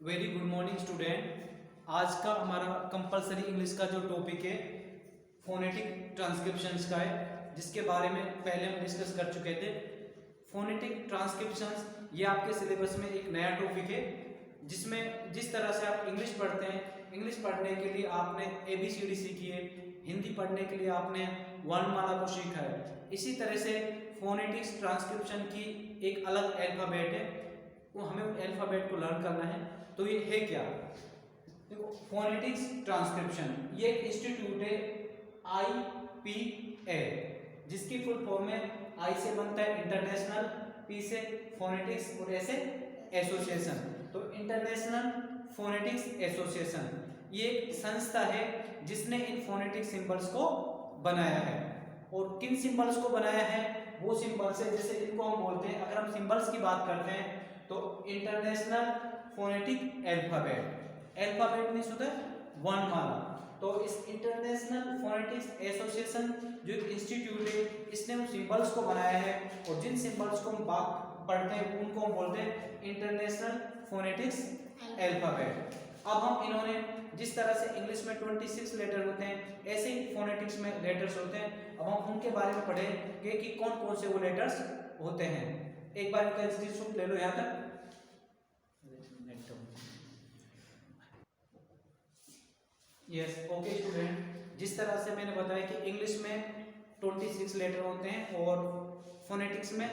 Very good morning student. आज का हमारा कंपलसरी इंग्लिश का जो टॉपिक है फोनेटिक ट्रांसक्रिप्शंस का है, जिसके बारे में पहले हम डिस्कस कर चुके थे। फोनेटिक ट्रांसक्रिप्शंस ये आपके सिलेबस में एक नया टॉपिक है, जिसमें जिस तरह से आप इंग्लिश पढ़ते हैं, इंग्लिश पढ़ने के लिए आपने ABCD सीखी है, हिंदी पढ़ने के लिए आपने वर्णमाला को सीखा है, इसी तरह से फोनेटिक्स ट्रांसक्रिप्शन की एक अलग अल्फाबेट है, वो हमें उन अल्फाबेट को लर्न करना है। तो ये है क्या? देखो, फोनेटिक्स ट्रांसक्रिप्शन ये एक इंस्टीट्यूट है IPA, जिसकी फुल फॉर्म है I से बनता है इंटरनेशनल, P से फोनेटिक्स और A से एसोसिएशन। तो इंटरनेशनल फोनेटिक्स एसोसिएशन ये एक संस्था है जिसने इन फोनेटिक सिंबल्स को बनाया है। और किन सिंबल्स को बनाया है? वो सिंबल्स है, जैसे इनको हम बोलते हैं, अगर हम सिंबल्स की बात करते हैं तो international phonetic alphabet, alphabet means होता है वर्णमाला। तो इस इंटरनेशनल फोनेटिक्स एसोसिएशन जो एक इंस्टीट्यूट है, इसने उन सिंबल्स को बनाया है, और जिन सिंबल्स को हम पढ़ते हैं उनको हम बोलते हैं इंटरनेशनल फोनेटिक्स अल्फाबेट। अब हम इन्होंने जिस तरह से इंग्लिश में 26 लेटर होते हैं, ऐसे ही फोनेटिक्स में लेटर्स होते हैं। अब हम उनके बारे में पढ़ेंगे कि कौन कौन से वो लेटर्स होते हैं। एक बार इनका स्क्रीनशॉट ले लो यहाँ तक। यस, ओके स्टूडेंट, जिस तरह से मैंने बताया कि इंग्लिश में 26 लेटर होते हैं और फोनेटिक्स में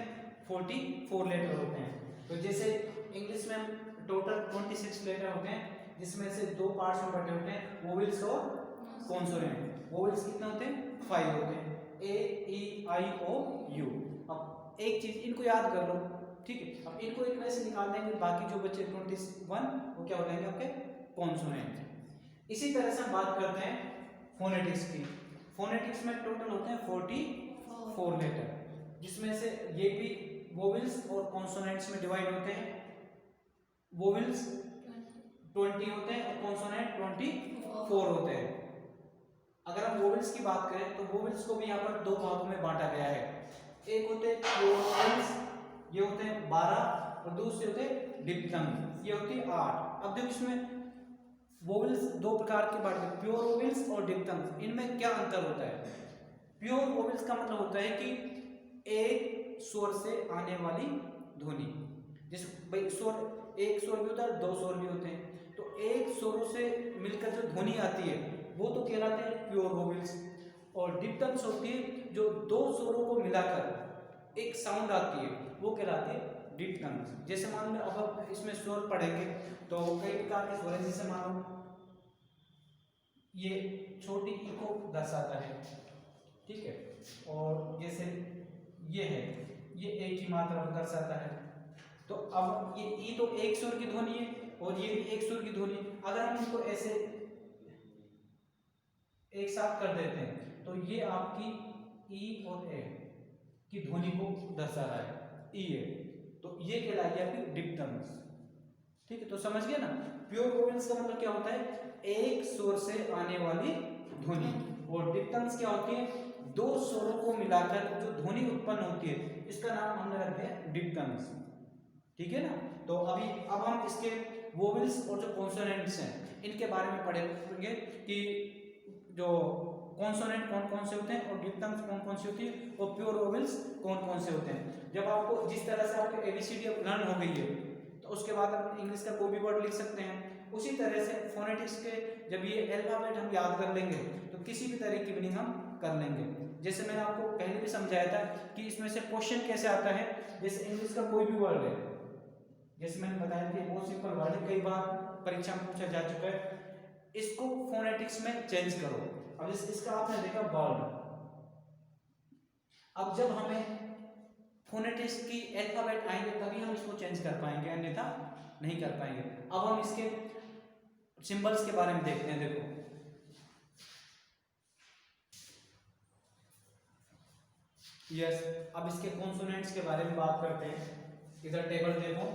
44 लेटर होते हैं। तो जैसे इंग्लिश में टोटल 26 लेटर होते हैं, जिसमें से दो पार्ट्स में बटे होते हैं, वोवेल्स और कॉन्सोनेंट। वोवेल्स कितने होते हैं? 5 होते हैं, A E I O U। अब एक चीज इनको याद कर लो, ठीक है। अब इनको एक वैसे निकाल देंगे, बाकी जो बचे 21 वो क्या हो जाएंगे? आपके कॉन्सोनेंट। इसी तरह से हम बात करते हैं फोनेटिक्स की। फोनेटिक्स में टोटल होते हैं 44 लेटर, जिसमें से ये भी वोवेल्स और कॉन्सोनेंट्स में डिवाइड होते हैं। वोवेल्स 20 होते हैं और कॉन्सोनेंट 24 होते हैं। अगर हम वोवेल्स की बात करें तो वोवेल्स को भी यहाँ पर दो भागों में बांटा गया है। एक होते हैं प्योर वोवेल्स, ये होते हैं 12, और दूसरे होते हैं डिप्थंग, ये होती है 8। अब देखो, इसमें वोवेल्स दो प्रकार के बांटे, प्योर वोवेल्स और डिप्थंग। इनमें क्या अंतर होता है? प्योर वोवेल्स का मतलब होता है कि एक स्वर से आने वाली ध्वनि, जैसे भाई स्वर, एक स्वर भी होता है, दो स्वर भी होते हैं, तो एक स्वरों से मिलकर जो ध्वनि आती है वो तो कहलाते हैं प्योर वोवेल्स। और डिप्थंग्स होती है जो दो स्वरों को मिलाकर एक साउंड आती है, वो कहलाती है डिप्थंग्स। जैसे मान लो, अब हम इसमें स्वर पढ़ेंगे तो कई प्रकार के स्वर हैं, जैसे मान लो ये छोटी ई को दर्शाता है, ठीक है, और जैसे ये है, ये एक ही मात्रा को दर्शाता है। तो अब ये ई तो एक स्वर की ध्वनि है और ये भी एक स्वर की ध्वनि। अगर हम इनको ऐसे एक साथ कर देते हैं तो ये आपकी ई और ए की ध्वनि को दर्शा रहा है, ई ए, तो ये कहलाएगी आपकी डिप्थंग्स, ठीक है। तो समझ गए ना? प्योर वोवेल्स का मतलब क्या होता है? एक स्वर से आने वाली ध्वनि। और डिप्थंग्स क्या होती है? दो स्वरों को मिलाकर जो ध्वनि उत्पन्न होती है, इसका नाम हमने रख दिया डिप्थंग्स, ठीक है ना। तो अब हम इसके वोवेल्स और जो कॉन्सोनेंट्स हैं इनके बारे में पढ़ेंगे कि जो कॉन्सोनेंट कौन कौन से होते हैं और डिप्थंग्स कौन कौन सी होती है और प्योर वोवेल्स कौन कौन से होते हैं। जब आपको जिस तरह से आपके ABCD लर्न हो गई है, तो उसके बाद आप इंग्लिश का कोई भी वर्ड लिख सकते हैं। उसी तरह से फोनेटिक्स के जब ये अल्फाबेट हम याद कर लेंगे तो किसी भी तरह की मीनिंग हम कर लेंगे। जैसे मैंने आपको पहले भी समझाया था कि इसमें से क्वेश्चन कैसे आता है। जैसे इंग्लिश का कोई भी वर्ड है, जैसे मैंने बताया कि बहुत सिंपल वर्ड है, कई बार परीक्षा में पूछा जा चुका है, इसको फोनेटिक्स में चेंज करो। अब इसका आपने देखा वर्ड, अब जब हमें फोनेटिक्स की अल्फाबेट आएंगे तभी हम इसको चेंज कर पाएंगे, अन्यथा नहीं कर पाएंगे। अब हम इसके सिंबल्स के बारे में देखते हैं। देखो, यस, अब इसके कॉन्सोनेंट्स के बारे में बात करते हैं। इधर टेबल देखो,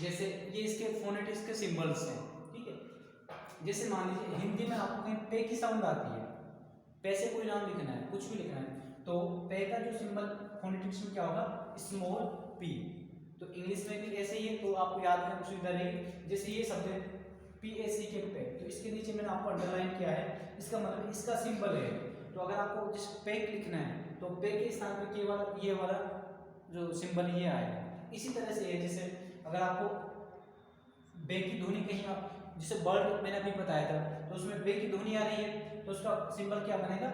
जैसे ये इसके फोनेटिक्स के सिंबल्स हैं, ठीक है। जैसे मान लीजिए हिंदी में आपको कहीं पे की साउंड आती है, पे से कोई नाम लिखना है, कुछ भी लिखना है, तो पे का जो सिंबल फोनेटिक्स में क्या होगा? Small P. तो इंग्लिश में भी ऐसे ही है, तो आपको याद करने की सुविधा रहेगी। जैसे ये शब्द है PAC के पैक, तो इसके नीचे मैंने आपको अंडरलाइन किया है, इसका मतलब इसका सिंबल है। तो अगर आपको जिस पैक लिखना है तो पैक के स्थान पे केवल ये वाला जो सिंबल ये आएगा। इसी तरह से है, जैसे अगर आपको बे की ध्वनि कहीं आप, जिसे बर्ड मैंने अभी बताया था, तो उसमें बे की ध्वनि आ रही है तो उसका सिंबल क्या बनेगा,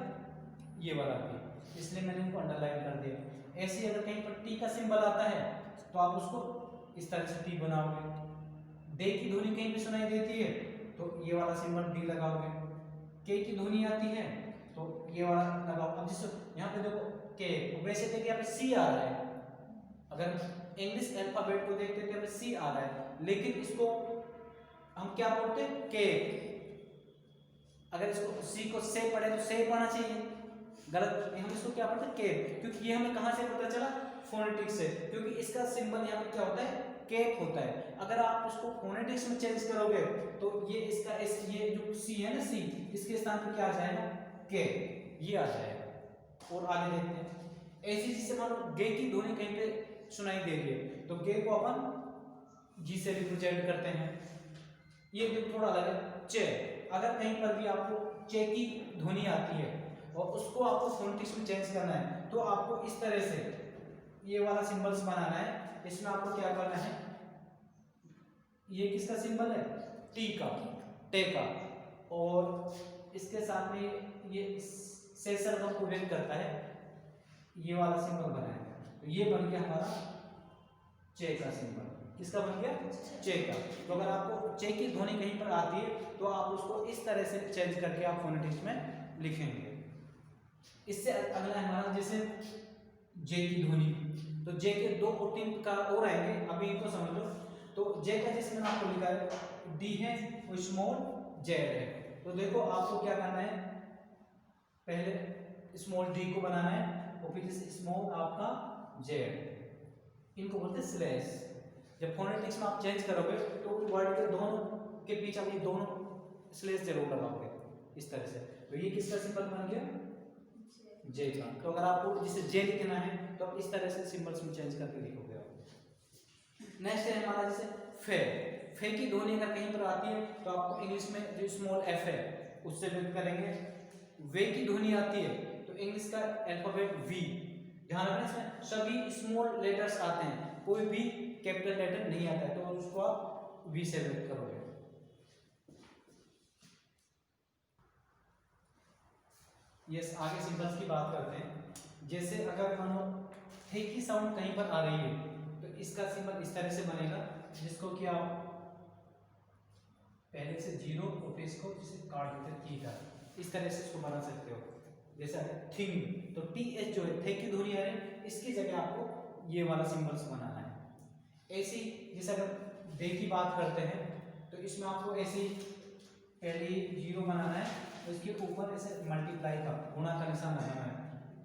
ये वाला भी, इसलिए मैंने उनको अंडरलाइन कर दिया। ऐसे ही अगर कहीं पर टी का सिंबल आता है तो आप उसको इस तरह से टी बनाओगे। दे की ध्वनि कहीं भी सुनाई देती है तो ये वाला सिंबल डी लगाओगे। के की ध्वनि आती है तो ये वाला लगाओ। अब जिस यहाँ पे देखो के, वैसे देखिए यहाँ पे सी आ रहा है, अगर इंग्लिश अल्फाबेट को देखते हैं तो यहाँ पे सी आ रहा है, लेकिन इसको हम क्या बोलते हैं, के। अगर इसको सी को से पढ़े तो से पढ़ना चाहिए, गलत, हम इसको क्या पढ़ते हैं, के, क्योंकि ये हमें कहाँ से पता चला, फोनेटिक्स से, क्योंकि इसका सिंबल यहाँ पे क्या होता है, केप होता है। अगर आप इसको फोनेटिक्स में चेंज करोगे तो ये इसका ये जो सी है ना, सी, इसके स्थान पर क्या आ जाएगा, के, ये आ जाएगा। और आगे देखते हैं, ऐसी चीज से मान लो गे की ध्वनि कहीं पे सुनाई दे रही है तो गे को अपन जी से रिप्रेजेंट करते हैं। ये देखो थोड़ा अलग है, चे। अगर कहीं पर भी आपको चे की ध्वनि आती है और उसको आपको फोनेटिक्स में चेंज करना है तो आपको इस तरह से ये वाला सिंबल्स बनाना है। इसमें आपको क्या करना है, ये किसका सिंबल है, टी का, टे का, और इसके साथ में ये सेसर को व्यक्त करता है, ये वाला सिंबल बनाएंगे। तो ये बन गया हमारा चे का सिंबल। किसका बन गया, चे का। तो अगर आपको चे की ध्वनि कहीं पर आती है तो आप उसको इस तरह से चेंज करके आप फोनेटिक्स में लिखेंगे। इससे अगला है हमारा जैसे जे की ध्वनि, तो जे के 2 और 3 प्रकार और आएंगे, अभी इनको समझ लो। तो जे का जैसे मैंने आपको लिखा है डी है और स्मॉल जेड है। तो देखो आपको क्या करना है, पहले स्मॉल डी को बनाना है और फिर स्मॉल आपका जेड, इनको बोलते हैं स्लैश। जब फोनेटिक्स में आप चेंज करोगे तो वर्ड के दोनों के बीच आप ये दोनों स्लैश जरूर लगाओगे इस तरह से। तो ये किसका सिंबल बन गया, जे का। तो अगर आपको जिसे जे लिखना है तो आप इस तरह से सिंबल्स में चेंज करके लिखोगे। नेक्स्ट है हमारा जैसे फे। फे की ध्वनि अगर कहीं पर आती है तो आपको इंग्लिश में जो स्मॉल एफ है उससे व्यक्त करेंगे। वे की ध्वनि आती है तो इंग्लिश का अल्फाबेट वी, ध्यान रखना इसमें सभी स्मॉल लेटर्स आते हैं, कोई भी कैपिटल लेटर नहीं आता है, तो उसको आप वी से व्यक्त करोगे। यस, आगे सिंबल्स की बात करते हैं। जैसे अगर मानो थे की साउंड कहीं पर आ रही है तो इसका सिंबल इस तरह से बनेगा, जिसको कि आप पहले से जीरो और फिर इसको जिसे काट देते थी का, इस तरह से इसको बना सकते हो। जैसा थिंग, तो टीएच जो है थे की ध्वनि आ रही है, इसकी जगह आपको ये वाला सिंबल्स बनाना है। ऐसी जैसे अगर डे की बात करते हैं तो इसमें आपको ऐसी पहले जीरो बनाना है, तो इसके ऊपर ऐसे मल्टीप्लाई का गुणा का निशान लगाना है,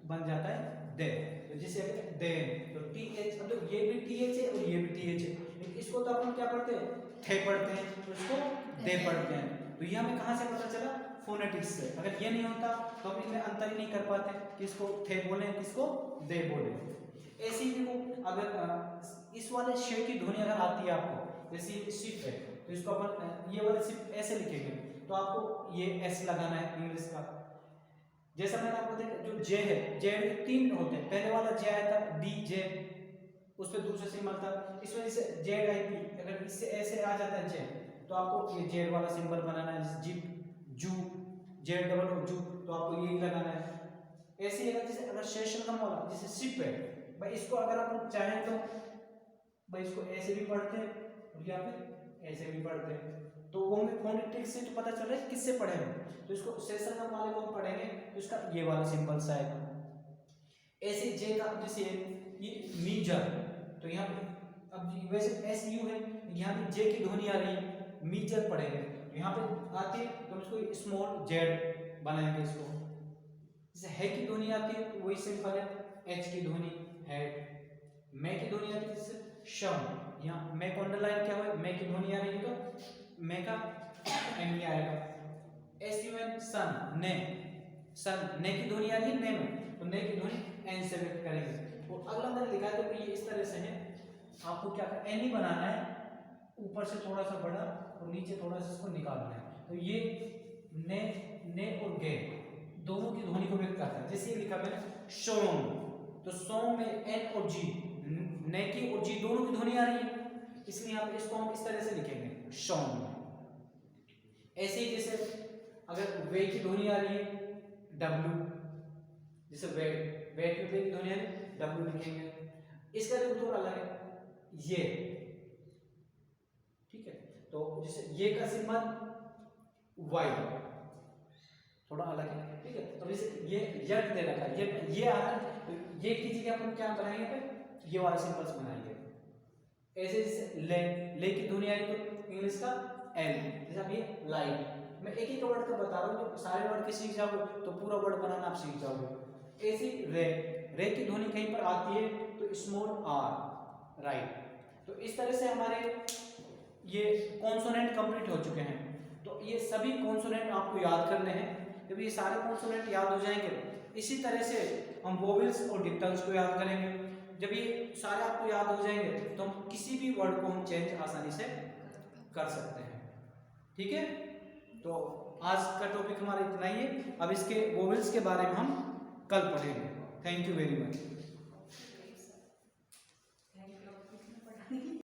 बन जाता है दे। तो जैसे दे, तो टीएच, मतलब ये भी टीएच है और ये भी टीएच है, लेकिन इसको तो अपन क्या पढ़ते हैं, थे पढ़ते हैं, तो इसको दे पढ़ते हैं। तो ये हमें कहाँ से पता चला, फोनेटिक्स से। अगर ये नहीं होता तो हम इनमें अंतर ही नहीं कर पाते, किसको थे बोले किसको दे बोले। ऐसे ही देखो अगर इस वाले शे की ध्वनि अगर आती है आपको, जैसे शिप है तो इसको अपन ये वाले शिप ऐसे लिखेंगे, तो आपको ये एस लगाना है इंग्लिश का। जैसा मैंने आपको देखा जो जे है, जे में 3 होते हैं, पहले वाला जे आया था डी जे, उस पे दूसरा सिंबल था, इस वजह से जेड आई पी, अगर इससे ऐसे आ जाता है जे तो आपको ये जेड वाला सिंबल बनाना है। जैसे जिप, जू, जेड डबल ओ जू, तो आपको ये लगाना है। ऐसे ही अगर जैसे अगर सेशन कम वाला जैसे शिप है भाई, इसको अगर आप चाहें तो भाई इसको ऐसे भी पढ़ते हैं और या फिर ऐसे भी पढ़ते हैं, तो वो हमें फोनेटिक्स से तो पता चल रहा है किससे पढ़ेंगे। तो इसको सेशन कम वाले को हम पढ़ेंगे तो इसका ये वाला सिंबल्स आएगा। ऐसे जे का जैसे ये मीजर, तो यहाँ पे अब वैसे एस यू है, यहाँ पे जे की ध्वनि आ रही है, मीजर पढ़ेंगे, तो यहाँ पे आती है तो इसको स्मॉल जेड बनाएंगे इसको। जैसे है की ध्वनि आती है तो वही सिंपल है, एच की ध्वनि हेड। मैं की ध्वनि आती है जैसे शम, यहाँ मैं को अंडरलाइन क्या हुआ, मैं की ध्वनि आ रही है तो मैं का एम ही आएगा। एस यू एन सन, ने, सन, ने की ध्वनि आ रही है ने में, तो ने की ध्वनि एन से व्यक्त करेंगे। और अगला मैंने लिखा है तो ये इस तरह से है, आपको क्या करना, एन ही बनाना है, ऊपर से थोड़ा सा बड़ा और नीचे थोड़ा सा इसको निकालना है। तो ये ने और गे दोनों की ध्वनि को व्यक्त करता है। जैसे लिखा मैंने सोम, तो सोम में एन और जी, ने की और जी दोनों की ध्वनि आ रही है, इसलिए यहाँ पे इसको हम इस तरह से लिखेंगे सोम। ऐसे ही जैसे अगर वे की ध्वनि आ रही है डब्ल्यू, जैसे वे की ध्वनि आ रही है डब्ल्यू लिखेंगे। इसका जो थोड़ा अलग है ये, ठीक है। तो जैसे ये का सिंबल वाई थोड़ा अलग है, ठीक है। तो जैसे ये यट दे रखा है, ये आ रहा है, तो ये की जगह अपन क्या बनाएंगे पे ये वाला सिंबल्स बनाएंगे। ऐसे जैसे ले की ध्वनि आई तो इंग्लिश का एल, जैसे अभी लाइट, मैं एक ही वर्ड का बता रहा हूँ, तो सारे वर्ड के सीख जाओगे तो पूरा वर्ड बनाना आप सीख जाओगे। ऐसे रे की ध्वनि कहीं पर आती है तो स्मॉल आर, राइट। तो इस तरह से हमारे ये कॉन्सोनेंट कंप्लीट हो चुके हैं। तो ये सभी कॉन्सोनेंट आपको याद करने हैं। जब ये सारे कॉन्सोनेंट याद हो जाएंगे, इसी तरह से हम वोवेल्स और डिक्टल्स को याद करेंगे। जब ये सारे आपको याद हो जाएंगे तो हम किसी भी वर्ड को हम चेंज आसानी से कर सकते हैं, ठीक है। तो आज का टॉपिक हमारा इतना ही है। अब इसके वोवेल्स के बारे में हम कल पढ़ेंगे। Thank you very much.